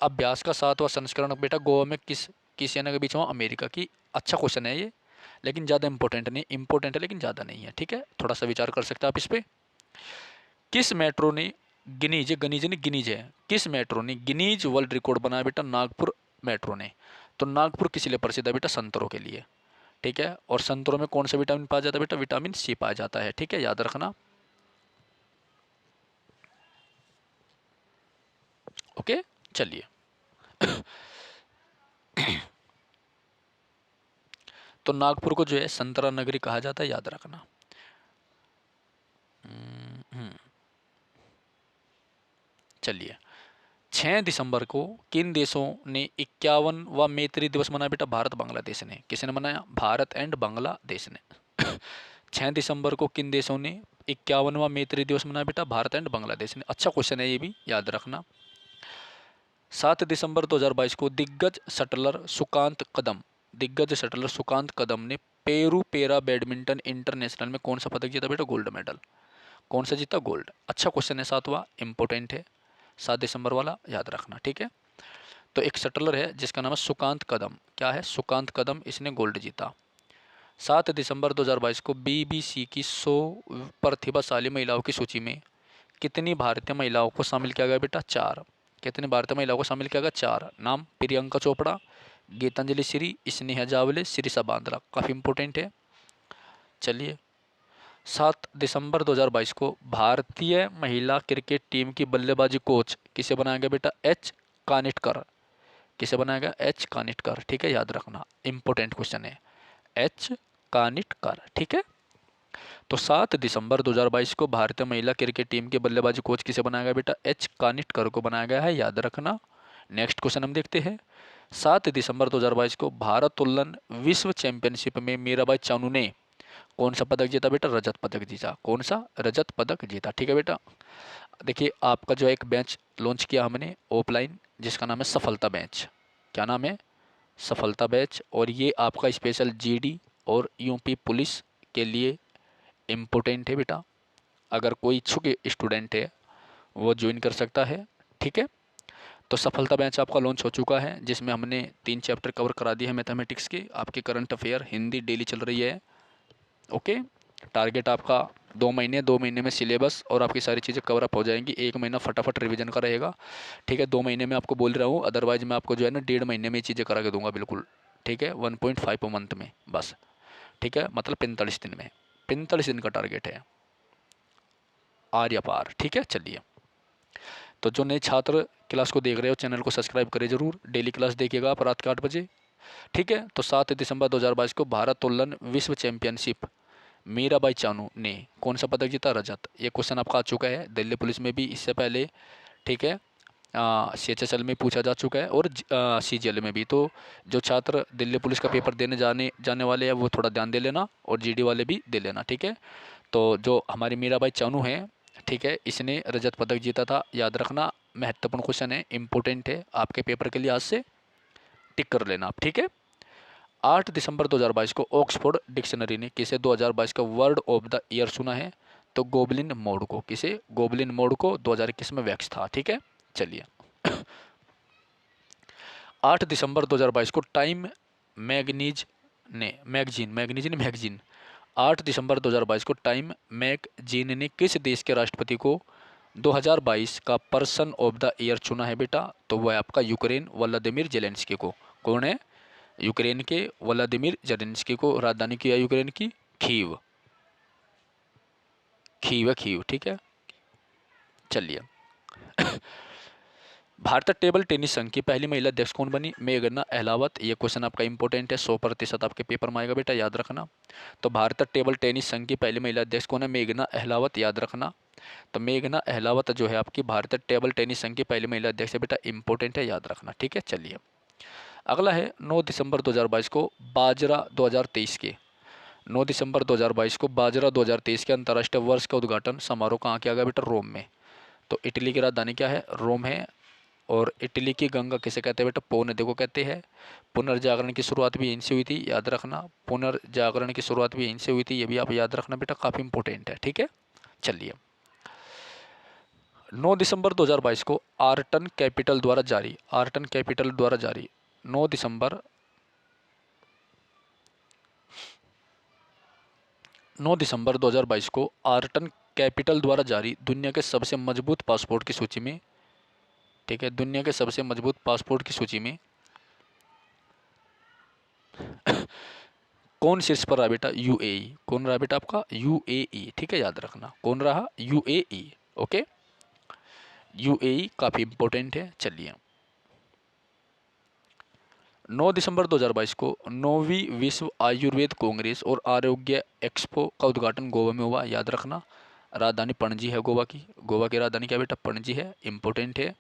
अभ्यास का 7वां संस्करण बेटा गोवा में किस सेना के बीच में? अमेरिका की। अच्छा क्वेश्चन है ये, लेकिन ज़्यादा इंपॉर्टेंट नहीं। इंपॉर्टेंट है लेकिन ज़्यादा नहीं है। ठीक है, थोड़ा सा विचार कर सकते हैं आप इस पर। किस मेट्रो ने गिनीज है, किस मेट्रो ने गिनीज वर्ल्ड रिकॉर्ड बनाया बेटा? नागपुर मेट्रो ने। तो नागपुर किस लिए प्रसिद्ध है बेटा? संतरों के लिए। ठीक है, और संतरों में कौन सा विटामिन पाया जाता है बेटा? विटामिन सी पाया जाता है। ठीक है, याद रखना। ओके, चलिए। तो नागपुर को जो है संतरा नगरी कहा जाता है, याद रखना। चलिए, 6 दिसंबर को किन देशों ने 51वां मैत्री दिवस मनाया बेटा? भारत बांग्लादेश ने। किसने मनाया? भारत एंड बांग्लादेश ने। 6 दिसंबर को किन देशों ने 51वां मैत्री दिवस मनाया बेटा? भारत एंड बांग्लादेश ने। अच्छा क्वेश्चन है ये भी, याद रखना। 7 दिसंबर 2022 को दिग्गज शटलर सुकांत कदम ने पेरू पेरा बैडमिंटन इंटरनेशनल में कौन सा पदक जीता बेटा? Gold medal. कौन सा जीता? गोल्ड। अच्छा क्वेश्चन है, 7वां, इंपॉर्टेंट है। 7 दिसंबर वाला याद रखना। ठीक है, तो एक शटलर है जिसका नाम है सुकांत कदम। क्या है? सुकांत कदम, इसने गोल्ड जीता। 7 दिसंबर 2022 को बीबीसी की 100 प्रतिभाशाली महिलाओं की सूची में कितनी भारतीय महिलाओं को शामिल किया गया बेटा? 4। कितनी भारतीय महिलाओं को शामिल किया गया? 4। नाम? प्रियंका चोपड़ा, गीतांजलि श्री, स्नेहा जावले, शिरीषा बांद्रा। काफ़ी इंपॉर्टेंट है। चलिए, 7 दिसंबर 2022 को भारतीय महिला क्रिकेट टीम की बल्लेबाजी कोच किसे बनाया गया बेटा? एच कानिटकर। किसे बनाया गया? एच कानिटकर। ठीक है, याद रखना, इंपॉर्टेंट क्वेश्चन है, एच कानिटकर। ठीक है, तो 7 दिसंबर 2022 को भारतीय महिला क्रिकेट टीम के बल्लेबाजी कोच किसे बनाया गया बेटा? एच कानिटकर को बनाया गया है, याद रखना। नेक्स्ट क्वेश्चन हम देखते हैं। 7 दिसंबर 2022 को भारोत्तोलन विश्व चैंपियनशिप में मीराबाई चानू ने कौन सा पदक जीता बेटा? रजत पदक जीता। कौन सा? रजत पदक जीता। ठीक है बेटा, देखिए आपका जो एक बैच लॉन्च किया हमने ऑफलाइन, जिसका नाम है सफलता बैच। क्या नाम है? सफलता बैच। और ये आपका स्पेशल जीडी और यूपी पुलिस के लिए इम्पोर्टेंट है बेटा। अगर कोई इच्छुक स्टूडेंट है वो ज्वाइन कर सकता है। ठीक है, तो सफलता बैच आपका लॉन्च हो चुका है, जिसमें हमने 3 चैप्टर कवर करा दिए हैं मैथमेटिक्स के। आपके करंट अफेयर हिंदी डेली चल रही है। ओके, टारगेट आपका 2 महीने में सिलेबस और आपकी सारी चीज़ें कवर अप हो जाएंगी। 1 महीना फटाफट रिवीजन का रहेगा। ठीक है, 2 महीने में आपको बोल रहा हूँ, अदरवाइज मैं आपको जो है ना 1.5 महीने में चीज़ें करा के दूंगा बिल्कुल। ठीक है, 1.5 मंथ में बस। ठीक है, मतलब 45 दिन में, 45 दिन का टारगेट है, आर या पार। ठीक है, चलिए, तो जो नए छात्र क्लास को देख रहे हो चैनल को सब्सक्राइब करें जरूर, डेली क्लास देखिएगा आप रात के 8 बजे। ठीक है, तो 7 दिसंबर 2022 को भारोत्तोलन विश्व चैंपियनशिप मीराबाई चानू ने कौन सा पदक जीता? रजत। ये क्वेश्चन आपका आ चुका है दिल्ली पुलिस में भी इससे पहले। ठीक है, CHSL में पूछा जा चुका है और CGL में भी। तो जो छात्र दिल्ली पुलिस का पेपर देने जाने वाले हैं वो थोड़ा ध्यान दे लेना, और GD वाले भी दे लेना। ठीक है, तो जो हमारी मीराबाई चानू है, ठीक है, इसने रजत पदक जीता था, याद रखना। महत्वपूर्ण क्वेश्चन है, इंपॉर्टेंट है आपके पेपर के लिए, आज से टिक कर लेना आप। ठीक है, 8 दिसंबर 2022 को ऑक्सफोर्ड डिक्शनरी ने किसे 2022 का वर्ड ऑफ द ईयर चुना है? तो गोबलिन मोड को। किसे? गोबलिन मोड को 2021 में वैक्स था। ठीक है, चलिए 8 दिसंबर 2022 को टाइम मैगनीज मैगजीन 8 दिसंबर 2022 को टाइम मैगजीन ने किस देश के राष्ट्रपति को 2022 का पर्सन ऑफ द ईयर चुना है बेटा? तो वह है आपका यूक्रेन व्लादिमीर जेलेंस्की को। कौन है? यूक्रेन के व्लादिमीर जेलेंस्की को। राजधानी की है यूक्रेन की कीव। कीव। ठीक है, चलिए भारतीय टेबल टेनिस संघ की पहली महिला अध्यक्ष कौन बनी? मेघना अहलावत। ये क्वेश्चन आपका इंपॉर्टेंट है, 100% आपके पेपर में आएगा बेटा, याद रखना। तो भारतीय टेबल टेनिस संघ की पहली महिला अध्यक्ष कौन है? मेघना अहलावत, याद रखना। तो मेघना अहलावत जो है आपकी भारतीय टेबल टेनिस संघ की पहली महिला अध्यक्ष है बेटा, इंपॉर्टेंट है, याद रखना। ठीक है, चलिए अगला है 9 दिसंबर 2022 को बाजरा 2023 के 9 दिसंबर 2022 को बाजरा 2023 के अंतर्राष्ट्रीय वर्ष का उद्घाटन समारोह कहाँ किया गया बेटा? रोम में। तो इटली की राजधानी क्या है? रोम है। और इटली की गंगा किसे कहते हैं बेटा? पो नदी को कहते हैं। पुनर्जागरण की शुरुआत भी यहीं से हुई थी, याद रखना। पुनर्जागरण की शुरुआत भी यहीं से हुई थी, ये भी आप याद रखना बेटा, काफ़ी इंपॉर्टेंट है। ठीक है, चलिए 9 दिसंबर 2022 को आर्टन कैपिटल द्वारा जारी 9 दिसंबर 2022 को आर्टन कैपिटल द्वारा जारी दुनिया के सबसे मजबूत पासपोर्ट की सूची में, ठीक है, दुनिया के सबसे मजबूत पासपोर्ट की सूची में कौन शीर्ष पर रहा बेटा? UAE। कौन रहा बेटा आपका? UAE। ठीक है, याद रखना, कौन रहा? UAE। ओके, UAE काफ़ी इंपॉर्टेंट है। चलिए 9 दिसंबर 2022 को 9वीं विश्व आयुर्वेद कांग्रेस और आरोग्य एक्सपो का उद्घाटन गोवा में हुआ, याद रखना। राजधानी पणजी है गोवा की। गोवा की राजधानी क्या बेटा? पणजी है, इंपॉर्टेंट है।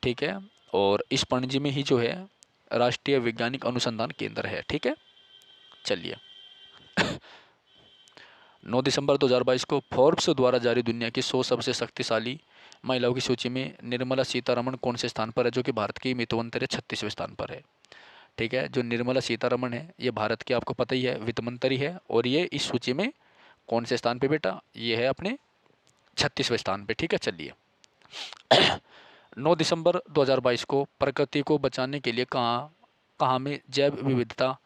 ठीक है, और इस पणजी में ही जो है राष्ट्रीय वैज्ञानिक अनुसंधान केंद्र है। ठीक है, चलिए 9 दिसंबर 2022 को फोर्ब्स द्वारा जारी दुनिया की 100 सबसे शक्तिशाली महिलाओं की सूची में निर्मला सीतारमण कौन से स्थान पर है? जो कि भारत की मितवंतर 36वें स्थान पर है। ठीक है, जो निर्मला सीतारमण है ये भारत की, आपको पता ही है, वित्त मंत्री है। और ये इस सूची में कौन से स्थान पे बेटा? ये है अपने 36वें स्थान पे। ठीक है, चलिए 9 दिसंबर 2022 को प्रकृति को बचाने के लिए कहाँ कहाँ में जैव विविधता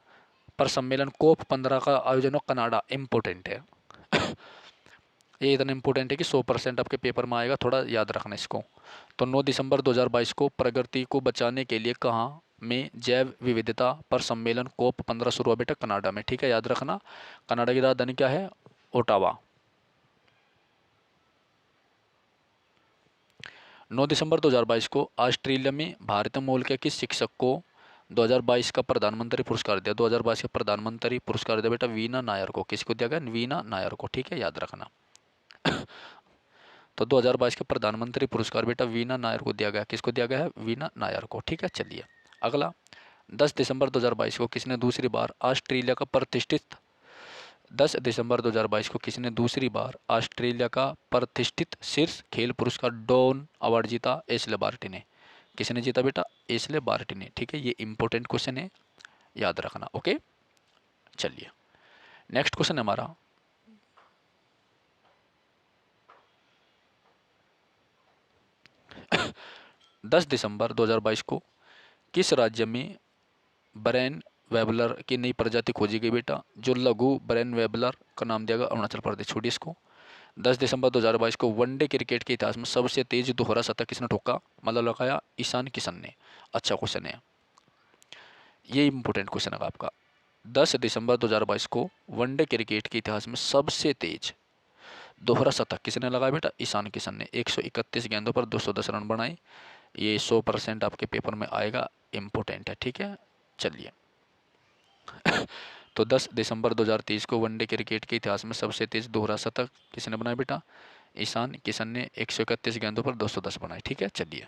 पर सम्मेलन COP15 का आयोजन हो? कनाडा। इंपॉर्टेंट है ये इतना इंपॉर्टेंट है कि 100% आपके पेपर में आएगा, थोड़ा याद रखना इसको। तो 9 दिसंबर 2022 को प्रकृति को बचाने के लिए कहाँ में जैव विविधता पर सम्मेलन COP15 शुरू हुआ बेटा? कनाडा में। ठीक है, याद रखना। कनाडा की राजधानी क्या है? ओटावा। 9 दिसंबर 2022 को ऑस्ट्रेलिया में भारतीय मूल के किस शिक्षक को 2022 का प्रधानमंत्री पुरस्कार दिया? 2022 का प्रधानमंत्री पुरस्कार दिया बेटा वीना नायर को। किसको दिया गया? वीना नायर को। ठीक है, याद रखना। तो 2022 के प्रधानमंत्री पुरस्कार बेटा वीना नायर को दिया गया। किसको दिया गया है? वीना नायर को। ठीक है, चलिए अगला। 10 दिसंबर 2022 को किसने दूसरी बार ऑस्ट्रेलिया का प्रतिष्ठित 10 दिसंबर 2022 को किसने दूसरी बार ऑस्ट्रेलिया का प्रतिष्ठित शीर्ष खेल पुरस्कार डॉन अवार्ड जीता? एशले बार्टी ने। किसने जीता बेटा? एशले बार्टी ने। ठीक है, ये इंपॉर्टेंट क्वेश्चन है, याद रखना। ओके, चलिए नेक्स्ट क्वेश्चन हमारा 10 दिसंबर 2022 को किस राज्य में ब्रेन वेबलर की नई प्रजाति खोजी गई बेटा? जो लघु ब्रेन वेबलर का नाम दिया गया अरुणाचल प्रदेश। छोड़िए इसको। 10 दिसंबर 2022 को वनडे क्रिकेट के इतिहास में सबसे तेज दोहरा शतक किसने ठोका? मतलब लगाया ईशान किशन ने। अच्छा क्वेश्चन है, ये इंपॉर्टेंट क्वेश्चन है आपका। 10 दिसंबर 2022 को वनडे क्रिकेट के इतिहास में सबसे तेज दोहरा शतक किसने लगाया बेटा? ईशान किशन ने। 131 गेंदों पर 210 रन बनाए। ये 100% आपके पेपर में आएगा, इंपॉर्टेंट है। ठीक है, चलिए। तो 10 दिसंबर 2023 को वनडे क्रिकेट के इतिहास में सबसे तेज दोहरा शतक किसने बनाया बेटा? ईशान किशन ने। 131 गेंदों पर 210 बनाए। ठीक है, चलिए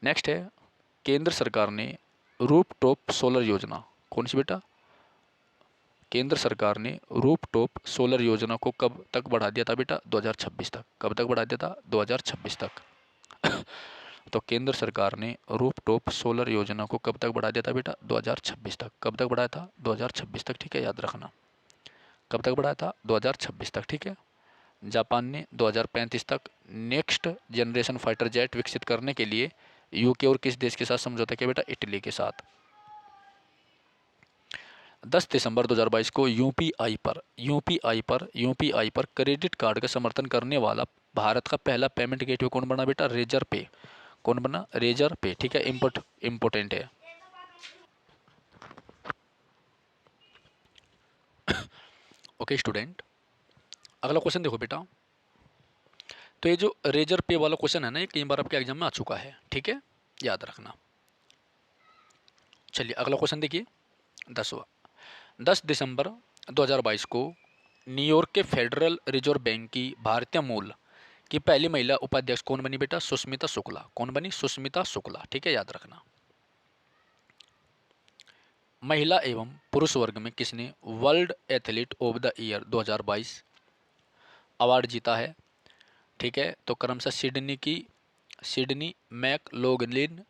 नेक्स्ट है, केंद्र सरकार ने रूफटॉप सोलर योजना, कौन सी बेटा? केंद्र सरकार ने रूफटॉप सोलर योजना को कब तक बढ़ा दिया था बेटा? 2026 तक। कब तक बढ़ा दिया था? 2026 तक। तो केंद्र सरकार ने रूफटॉप सोलर योजना को कब तक बढ़ा दिया था बेटा? 2026 तक। कब तक बढ़ाया था? 2026 तक। ठीक है, याद रखना। कब तक बढ़ाया था? 2026 तक। ठीक है। जापान ने 2035 तक नेक्स्ट जनरेशन फाइटर जेट विकसित करने के लिए यूके और किस देश के साथ समझौता किया बेटा? इटली के साथ। 10 दिसंबर 2022 को यूपीआई पर क्रेडिट कार्ड का समर्थन करने वाला भारत का पहला पेमेंट गेटवे कौन बना बेटा? रेजर पे। कौन बना? रेजर पे। ठीक है, इंपोर्टेंट है। ओके स्टूडेंट, अगला क्वेश्चन देखो बेटा। तो ये जो रेजर पे वाला क्वेश्चन है ना, ये कई बार आपके एग्जाम में आ चुका है। ठीक है, याद रखना। चलिए अगला क्वेश्चन देखिए, 10वां। 10 दिसंबर 2022 को न्यूयॉर्क के फेडरल रिजर्व बैंक की भारतीय मूल की पहली महिला उपाध्यक्ष कौन बनी बेटा? सुष्मिता शुक्ला। कौन बनी? सुष्मिता शुक्ला। ठीक है, याद रखना। महिला एवं पुरुष वर्ग में किसने world athlete of the year 2022 award जीता है? ठीक है, तो क्रमशः सिडनी मैकलोगलिन,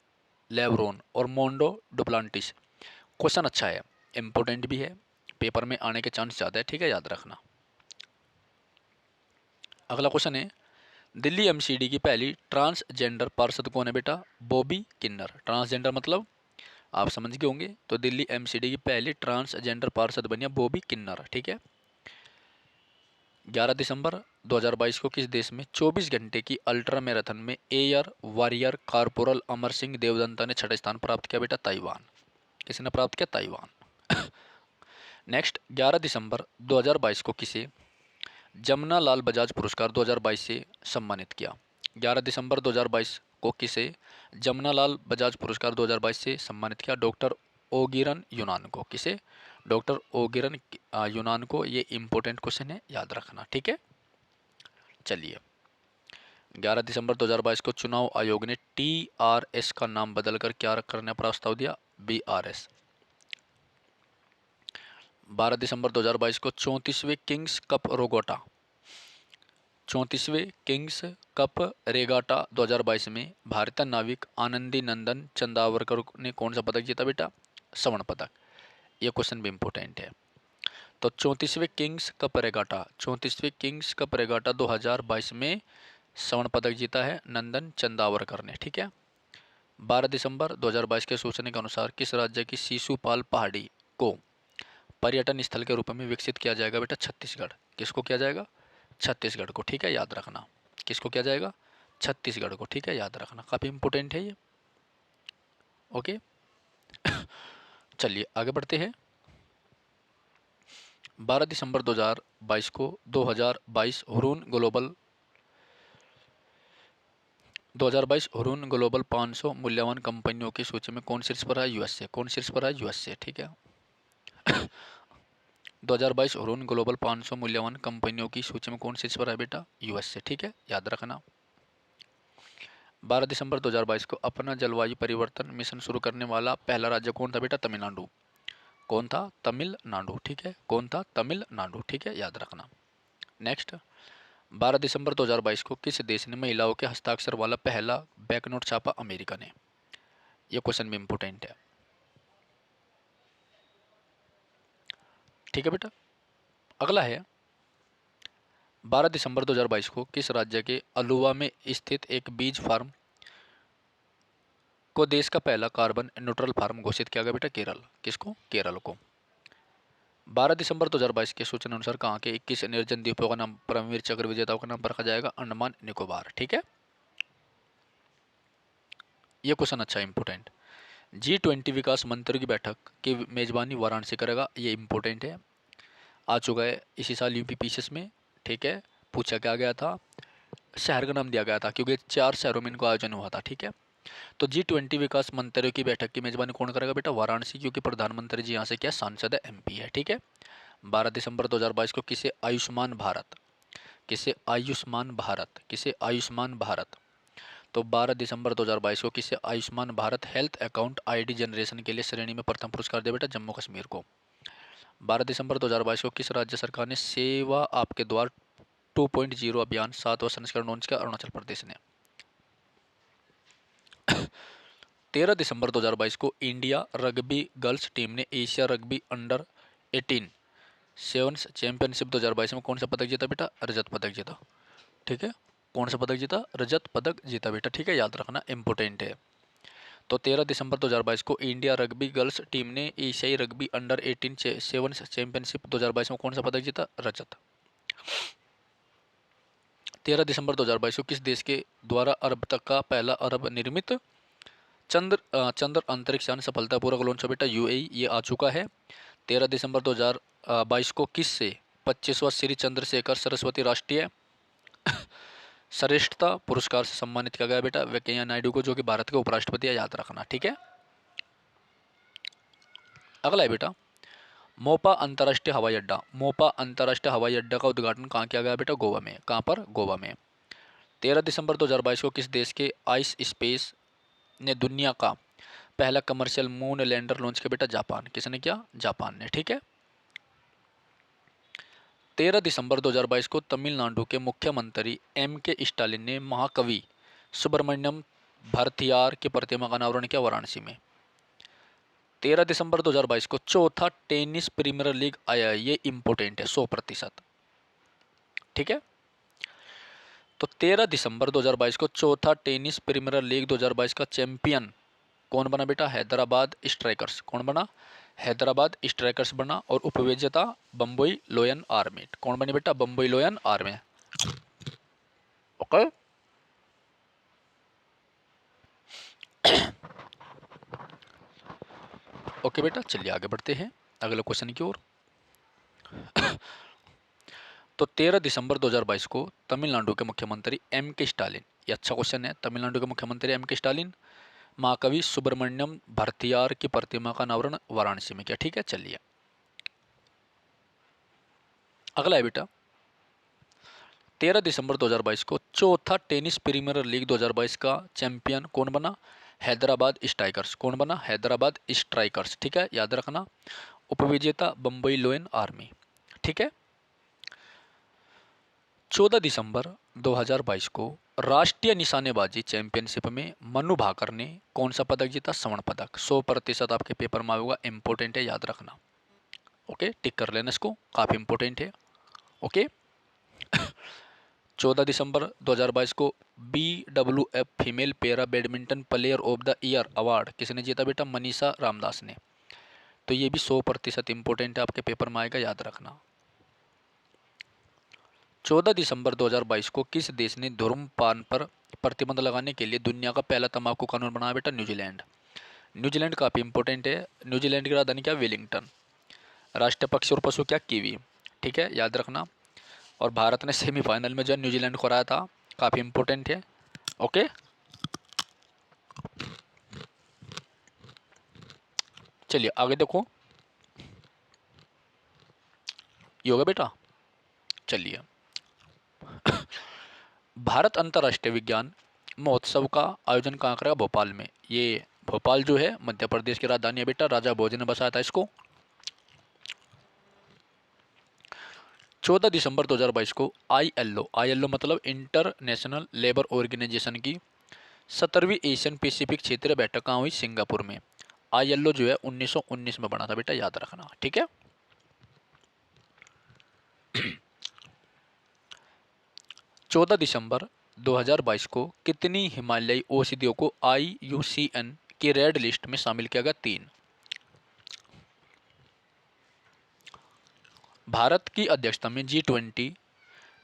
लेब्रोन और मोंडो डुप्लांटिस। क्वेश्चन अच्छा है, इंपॉर्टेंट भी है, पेपर में आने के चांस ज़्यादा है। ठीक है, याद रखना। अगला क्वेश्चन है, दिल्ली एमसीडी की पहली ट्रांसजेंडर पार्षद कौन है बेटा? बॉबी किन्नर। ट्रांसजेंडर मतलब आप समझ गए होंगे। तो दिल्ली एमसीडी की पहली ट्रांसजेंडर पार्षद बनी बॉबी किन्नर। ठीक है। 11 दिसंबर 2022 को किस देश में 24 घंटे की अल्ट्रा मैराथन में air warrior corporal Amar Singh Devdatta ने छठा स्थान प्राप्त किया बेटा? ताइवान। किसने प्राप्त किया? ताइवान। नेक्स्ट, 11 दिसंबर 2022 को किसे जमुना लाल बजाज पुरस्कार 2022 से सम्मानित किया? 11 दिसंबर 2022 को किसे जमुना लाल बजाज पुरस्कार 2022 से सम्मानित किया? डॉक्टर ओगिरन यूनान को। किसे? डॉक्टर ओगिरन यूनान को। ये इंपॉर्टेंट क्वेश्चन है, याद रखना। ठीक है, चलिए 11 दिसंबर 2022 को चुनाव आयोग ने टीआरएस का नाम बदलकर क्या करने का प्रस्ताव दिया? बीआरएस। 12 दिसंबर 2022 को 34वें किंग्स कप रेगाटा 2022 में भारतीय नाविक आनंदी नंदन चंदावरकर ने कौन सा पदक जीता बेटा? स्वर्ण पदक। ये क्वेश्चन भी इंपॉर्टेंट है। तो 34वें किंग्स कप रेगाटा 2022 में स्वर्ण पदक जीता है नंदन चंदावरकर ने। ठीक है। 12 दिसंबर 2022 के सूचना के अनुसार किस राज्य की शिशुपाल पहाड़ी को पर्यटन स्थल के रूप में विकसित किया जाएगा बेटा? छत्तीसगढ़। किसको किया जाएगा? छत्तीसगढ़ को। ठीक है, याद रखना। किसको किया जाएगा? छत्तीसगढ़ को। ठीक है, याद रखना, काफ़ी इंपॉर्टेंट है ये। ओके। चलिए आगे बढ़ते हैं। 12 दिसंबर 2022 को 2022 हुरून ग्लोबल 2022 हुरून ग्लोबल 500 मूल्यवान कंपनियों की सूची में कौन शीर्ष पर है? यूएसए। कौन शीर्ष पर है? यूएसए। ठीक है। 2022 हुरून ग्लोबल 500 मूल्यवान कंपनियों की सूची में कौन शीर्ष पर है बेटा? यूएसए। ठीक है, याद रखना। 12 दिसंबर 2022 को अपना जलवायु परिवर्तन मिशन शुरू करने वाला पहला राज्य कौन था बेटा? तमिलनाडु। कौन था? तमिलनाडु। ठीक है, कौन था? तमिलनाडु। ठीक है, याद रखना। नेक्स्ट, 12 दिसंबर 2022 को किस देश ने महिलाओं के हस्ताक्षर वाला पहला बैंकनोट छापा? अमेरिका ने। यह क्वेश्चन भी इंपोर्टेंट है। ठीक है बेटा, अगला है 12 दिसंबर 2022 को किस राज्य के अलुवा में स्थित एक बीज फार्म को देश का पहला कार्बन न्यूट्रल फार्म घोषित किया गया बेटा? केरल। किसको? केरल को। 12 दिसंबर 2022 के सूचना अनुसार कहाँ के 21 निर्जन द्वीपों का नाम परमवीर चक्र विजेताओं का नाम रखा जाएगा? अंडमान निकोबार। ठीक है, यह क्वेश्चन अच्छा इंपोर्टेंट। G20 विकास मंत्रियों की बैठक की मेजबानी वाराणसी करेगा? ये इंपॉर्टेंट है, आ चुका है इसी साल यूपीपीसीएस में। ठीक है, पूछा क्या गया था? शहर का नाम दिया गया था क्योंकि 4 शहरों में इनको आयोजन हुआ था। ठीक है, तो G20 विकास मंत्रियों की बैठक की मेजबानी कौन करेगा बेटा? वाराणसी, क्योंकि प्रधानमंत्री जी यहाँ से क्या सांसद है, एमपी है। ठीक है, 12 दिसंबर 2022 को किसे आयुष्मान भारत, किसे आयुष्मान भारत, किसे आयुष्मान भारत, तो 12 दिसंबर 2022 को किसे Ayushman Bharat health account ID generation के लिए श्रेणी में प्रथम पुरस्कार दिया बेटा? जम्मू कश्मीर को। 12 दिसंबर 2022 को किस राज्य सरकार ने सेवा आपके द्वार 2.0 अभियान 7वां संस्करण लॉन्च किया? अरुणाचल प्रदेश ने। 13 दिसंबर 2022 को इंडिया रग्बी गर्ल्स टीम ने Asia rugby under 18 sevens championship 2022 में कौन सा पदक जीता बेटा? रजत पदक जीता। ठीक है, कौन सा पदक जीता? रजत पदक जीता बेटा। ठीक है, याद रखना, इंपोर्टेंट है। तो 13 दिसंबर 2022 को इंडिया रग्बी गर्ल्स टीम ने एशियाई रग्बी अंडर 18 सेवन्स चैंपियनशिप 2022 में कौन सा पदक जीता? रजत। 13 दिसंबर 2022 को किस देश के द्वारा अरब तक का पहला अरब निर्मित चंद्र अंतरिक्ष यान सफलतापूर्वक लॉन्च हुआ बेटा? यूएई। ये आ चुका है। 13 दिसंबर 2022 को किस से 25वां श्री चंद्रशेखर सरस्वती राष्ट्रीय श्रेष्ठता पुरस्कार से सम्मानित किया गया बेटा? वेंकैया नायडू को, जो कि भारत के उपराष्ट्रपति है, याद रखना। ठीक है, अगला है बेटा मोपा अंतर्राष्ट्रीय हवाई अड्डा। मोपा अंतर्राष्ट्रीय हवाई अड्डा का उद्घाटन कहाँ किया गया बेटा? गोवा में। कहाँ पर? गोवा में। 13 दिसंबर 2022 को किस देश के आइस स्पेस ने दुनिया का पहला कमर्शियल मून लैंडर लॉन्च किया बेटा? जापान। किसने किया? जापान ने। ठीक है, 13 दिसंबर 2022 को तमिलनाडु के मुख्यमंत्री M.K. स्टालिन ने महाकवि सुब्रमण्यम भारतियार की प्रतिमा का अनावरण किया? वाराणसी में। 13 दिसंबर 2022 को चौथा टेनिस प्रीमियर लीग आया, ये इंपोर्टेंट है 100%। ठीक है, तो 13 दिसंबर 2022 को चौथा टेनिस प्रीमियर लीग 2022 का चैंपियन कौन बना बेटा? हैदराबाद स्ट्राइकर्स। कौन बना? हैदराबाद स्ट्राइकर्स बना। और उपविजेता बम्बई लोयन आर्मी। कौन बनी बेटा? बम्बई लोयन आर्मी। ओके, ओके बेटा, चलिए आगे बढ़ते हैं अगले क्वेश्चन की ओर। तो 13 दिसंबर 2022 को तमिलनाडु के मुख्यमंत्री M.K. स्टालिन, ये अच्छा क्वेश्चन है, तमिलनाडु के मुख्यमंत्री M.K. स्टालिन महाकवि सुब्रमण्यम भारतियार की प्रतिमा का अनावरण वाराणसी में किया। ठीक है, चलिए अगला है बेटा 13 दिसंबर 2022 को चौथा टेनिस प्रीमियर लीग 2022 का चैंपियन कौन बना? हैदराबाद स्ट्राइकर्स। कौन बना? हैदराबाद स्ट्राइकर्स। ठीक है, याद रखना। उपविजेता बम्बई लोयन आर्मी। ठीक है, 14 दिसंबर 2022 को राष्ट्रीय निशानेबाजी चैंपियनशिप में मनु भाकर ने कौन सा पदक जीता? स्वर्ण पदक। 100% आपके पेपर में आएगा, इंपॉर्टेंट है, याद रखना। ओके, टिक कर लेना इसको, काफ़ी इंपॉर्टेंट है। ओके, 14 दिसंबर 2022 को BWF फीमेल पेरा badminton player of the year award किसने जीता बेटा? मनीषा रामदास ने। तो ये भी 100% इंपॉर्टेंट है, आपके पेपर में आएगा, याद रखना। 14 दिसंबर 2022 को किस देश ने धूम्रपान पर प्रतिबंध लगाने के लिए दुनिया का पहला तंबाकू कानून बनाया बेटा? न्यूजीलैंड। न्यूजीलैंड काफ़ी इंपॉर्टेंट है। न्यूजीलैंड की राजधानी क्या? वेलिंगटन। राष्ट्रीय पक्षी और पशु क्या? कीवी। ठीक है, याद रखना। और भारत ने सेमीफाइनल में जो न्यूजीलैंड को हराया था, काफ़ी इंपॉर्टेंट है। ओके, चलिए आगे देखो, ये होगा बेटा। चलिए, भारत अंतर्राष्ट्रीय विज्ञान महोत्सव का आयोजन कहाँ करेगा? भोपाल में। ये भोपाल जो है मध्य प्रदेश की राजधानी है बेटा, राजा भोज ने बसाया था इसको। 14 दिसंबर 2022 को ILO मतलब इंटरनेशनल लेबर ऑर्गेनाइजेशन की 17वीं एशियन पैसिफिक क्षेत्रीय बैठक कहाँ हुई? सिंगापुर में। ILO जो है 1919 में बना था बेटा, याद रखना, ठीक है। 14 दिसंबर 2022 को कितनी हिमालयी औषधियों को IUCN की रेड लिस्ट में शामिल किया गया? 3। भारत की अध्यक्षता में G20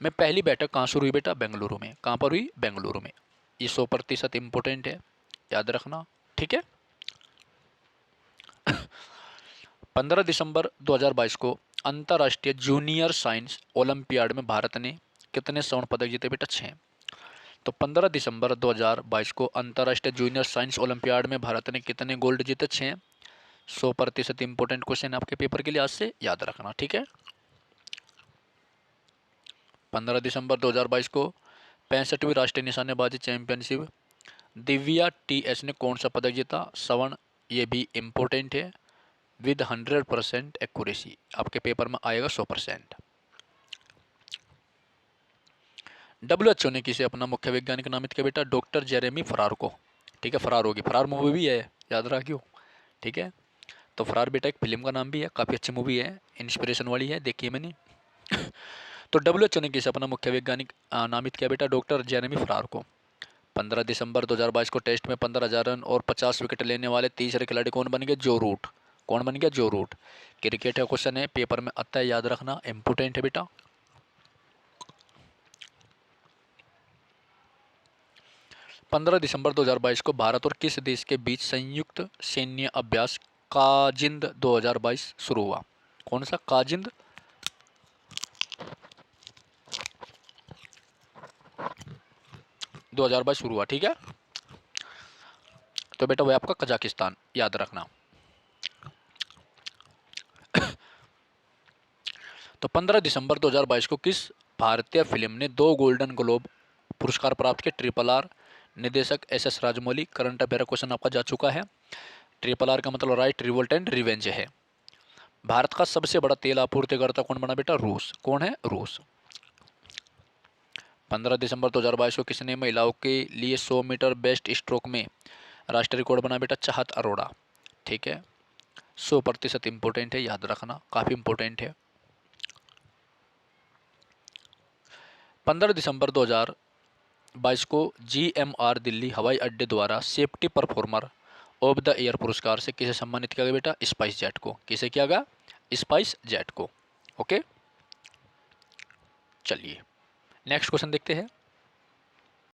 में पहली बैठक कहाँ शुरू हुई बेटा? बेंगलुरु में। कहाँ पर हुई? बेंगलुरु में। ये 100% इंपोर्टेंट है, याद रखना, ठीक है। 15 दिसंबर 2022 को अंतर्राष्ट्रीय जूनियर साइंस ओलंपियाड में भारत ने कितने स्वर्ण पदक जीते बेटा? 6। तो 15 दिसंबर 2022 को अंतर्राष्ट्रीय जूनियर साइंस ओलंपियाड में भारत ने कितने गोल्ड जीते? 6। 100% इंपोर्टेंट क्वेश्चन आपके पेपर के लिए आज से, याद रखना, ठीक है। 15 दिसंबर 2022 को 65वीं राष्ट्रीय निशानेबाजी चैंपियनशिप दिव्या TS ने कौन सा पदक जीता? स्वर्ण। ये भी इम्पोर्टेंट है, विद 100% एक्यूरेसी, आपके पेपर में आएगा 100%। WHO ने किसे अपना मुख्य वैज्ञानिक नामित किया बेटा? डॉक्टर जेरेमी फरार को, ठीक है। फरार होगी, फरार मूवी भी है, याद रखियो, ठीक है। तो फरार बेटा एक फिल्म का नाम भी है, काफ़ी अच्छी मूवी है, इंस्पिरेशन वाली है, देखी है मैंने। तो WHO ने किसे अपना मुख्य वैज्ञानिक नामित किया बेटा? डॉक्टर जेरेमी फरार को। 15 दिसंबर 2022 को टेस्ट में 15,000 रन और 50 विकेट लेने वाले तीसरे खिलाड़ी कौन बन गए? जो रूट। कौन बन गया? जो रूट। क्रिकेट का क्वेश्चन है, पेपर में आता है, याद रखना, इंपोर्टेंट है बेटा। 15 दिसंबर 2022 को भारत और किस देश के बीच संयुक्त सैन्य अभ्यास काजिंद 2022 शुरू हुआ? कौन सा? काजिंद 2022 शुरू हुआ, ठीक है। तो बेटा वो आपका कजाकिस्तान, याद रखना। तो 15 दिसंबर 2022 को किस भारतीय फिल्म ने 2 गोल्डन ग्लोब पुरस्कार प्राप्त किए? RRR। निर्देशक SS Rajamouli. Current affair question आपका जा चुका है। RRR का मतलब राइट, रिवोल्ट एंड रिवेंज है। भारत का सबसे बड़ा तेल आपूर्तिकर्ता कौन बना बेटा? रूस। कौन है? रूस। 15 दिसंबर 2022 को किसने महिलाओं के लिए 100 मीटर बेस्ट स्ट्रोक में राष्ट्रीय रिकॉर्ड बना बेटा? चाहत अरोड़ा, ठीक है। 100% इंपोर्टेंट है, याद रखना, काफ़ी इंपोर्टेंट है। 15 दिसंबर 2022 को GMR दिल्ली हवाई अड्डे द्वारा safety performer of the year पुरस्कार से किसे सम्मानित किया गया बेटा? स्पाइस जेट को। किसे किया गया? स्पाइस जेट को, ओके। चलिए नेक्स्ट क्वेश्चन देखते हैं।